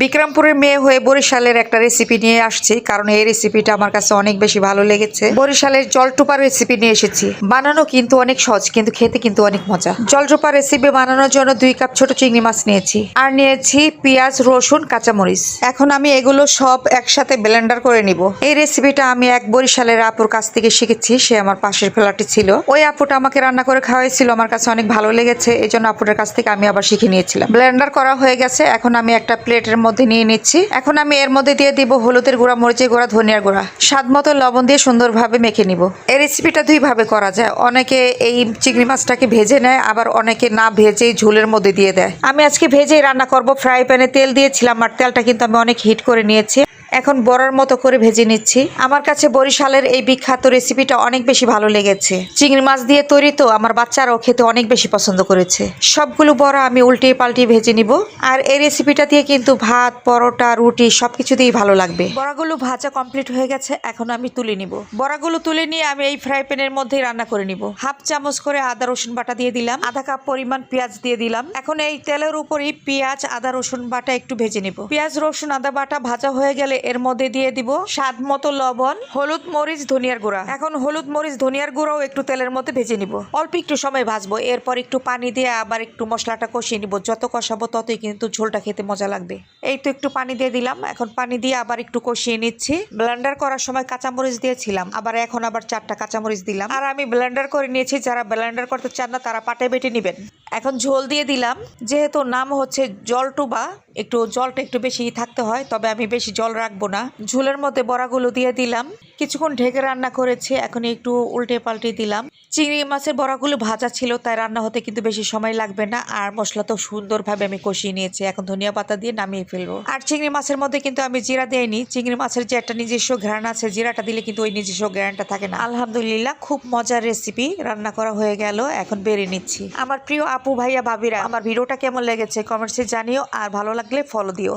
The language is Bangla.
বিক্রমপুরের মেয়ে হয়ে বরিশালের একটা রেসিপি নিয়ে আসছি, কারণ এই রেসিপিটা আমার কাছে অনেক বেশি ভালো লেগেছে। বরিশালের জলটুপা রেসিপি নিয়ে এসেছি। বানানো কিন্তু অনেক সহজ, কিন্তু খেতে কিন্তু অনেক মজা। জলটুপা রেসিপি বানানোর জন্য 2 কাপ ছোট চিংড়ি মাছ নিয়েছি, আর নিয়েছি পেঁয়াজ, রসুন, কাঁচামরিচ। এখন আমি এগুলো সব একসাথে ব্লেন্ডার করে নিব। এই রেসিপিটা আমি এক বরিশালের আপুর কাছ থেকে শিখেছি, সে আমার পাশের ফ্ল্যাটে ছিল। ওই আপুটা আমাকে রান্না করে খাওয়াইছিল, আমার কাছে অনেক ভালো লেগেছে, এই জন্য আপুটার কাছ থেকে আমি আবার শিখে নিয়েছিলাম। ব্লেন্ডার করা হয়ে গেছে, এখন আমি একটা প্লেটের মধ্যে নিয়ে নিচ্ছি। এখন আমি এর মধ্যে দিয়ে দিব হলুদের গুঁড়া, মরিচের গুঁড়া, ধনিয়ার গুঁড়া, স্বাদ মতো লবণ দিয়ে সুন্দরভাবে মেখে নিব। এই রেসিপিটা 2 ভাবে করা যায়। অনেকে এই চিংড়ি মাছটাকে ভেজে নেয়, আবার অনেকে না ভেজেই ঝোলের মধ্যে দিয়ে দেয়। আমি আজকে ভেজেই রান্না করব। ফ্রাই প্যানে তেল দিয়েছিলাম, আর তেলটা কিন্তু আমি অনেক হিট করে নিয়েছি। এখন বড়ার মতো করে ভেজে নিচ্ছি। আমার কাছে বরিশালের এই বিখ্যাত রেসিপিটা অনেক বেশি ভালো লেগেছে। চিংড়ি মাছ দিয়ে তৈরি তো আমার বাচ্চারাও খেতে অনেক বেশি পছন্দ করেছে। সবগুলো বড়া আমি উল্টিয়ে পাল্টিয়ে ভেজে নিব। আর এই রেসিপিটা দিয়ে কিন্তু ভাত, পরোটা, রুটি সবকিছু দিয়েই ভালো লাগবে। বড়াগুলো ভাজা কমপ্লিট হয়ে গেছে, এখন আমি তুলে নিব। বড়াগুলো তুলে নিয়ে আমি এই ফ্রাই প্যানের মধ্যেই রান্না করে নিব। হাফ চামচ করে আদা রসুন বাটা দিয়ে দিলাম, আধা কাপ পরিমাণ পেঁয়াজ দিয়ে দিলাম। এখন এই তেলের উপরই পেঁয়াজ, আদা রসুন বাটা একটু ভেজে নিব। পেঁয়াজ, রসুন, আদা বাটা ভাজা হয়ে গেলে এর মধ্যে দিয়ে দিব স্বাদ মতো লবণ, হলুদ, মরিচ, ধনিয়ার গুঁড়া। এখন হলুদ, মরিচ, ধনিয়ার গুঁড়াও একটু তেলের মধ্যে ভেজে নিব। অল্প একটু সময় ভাজবো, এরপর একটু পানি দিয়ে আবার একটু মশলাটা কষিয়ে নিব। যত কষাবো ততই কিন্তু ঝোলটা খেতে মজা লাগবে। এই তো একটু পানি দিয়ে দিলাম। এখন পানি দিয়ে আবার একটু কষিয়ে নিচ্ছি। ব্লেন্ডার করার সময় কাঁচামরিচ দিয়েছিলাম, এখন আবার 4টা কাঁচামরিচ দিলাম। আর আমি ব্লেন্ডার করে নিয়েছি, যারা ব্লেন্ডার করতে চান না তারা পাটে বেটে নেবেন। এখন ঝোল দিয়ে দিলাম। যেহেতু নাম হচ্ছে জলটুবা, একটু জলটা একটু বেশি থাকতে হয়, তবে আমি বেশি জল রাখবো না। ঝোলের মধ্যে বড়াগুলো দিয়ে দিলাম। কিছুক্ষণ ঢেকে রান্না করেছি, এখন একটু উল্টে পাল্টে দিলাম। চিংড়ি মাছের বড়াগুলো ভাজা ছিল, তাই রান্না হতে কিন্তু বেশি সময় লাগবে না। আর মশলা তো সুন্দরভাবে আমি কষিয়ে নিয়েছি, এখন ধনিয়া পাতা দিয়ে নামিয়ে ফেলবো। আর চিংড়ি মাছের মধ্যে কিন্তু আমি জিরা দেইনি। চিংড়ি মাছের যে একটা নিজস্ব ঘ্রাণ আছে, জিরাটা দিলে কিন্তু ওই নিজস্ব ঘ্রাণটা থাকে না। আলহামদুলিল্লাহ, খুব মজার রেসিপি রান্না করা হয়ে গেল। এখন বেড়ে নিচ্ছি। আমার প্রিয় আপু, ভাইয়া, ভাবিরা, আমার ভিডিওটা কেমন লেগেছে কমেন্টসে জানিও, আর ভালো লাগলে ফলো দিও।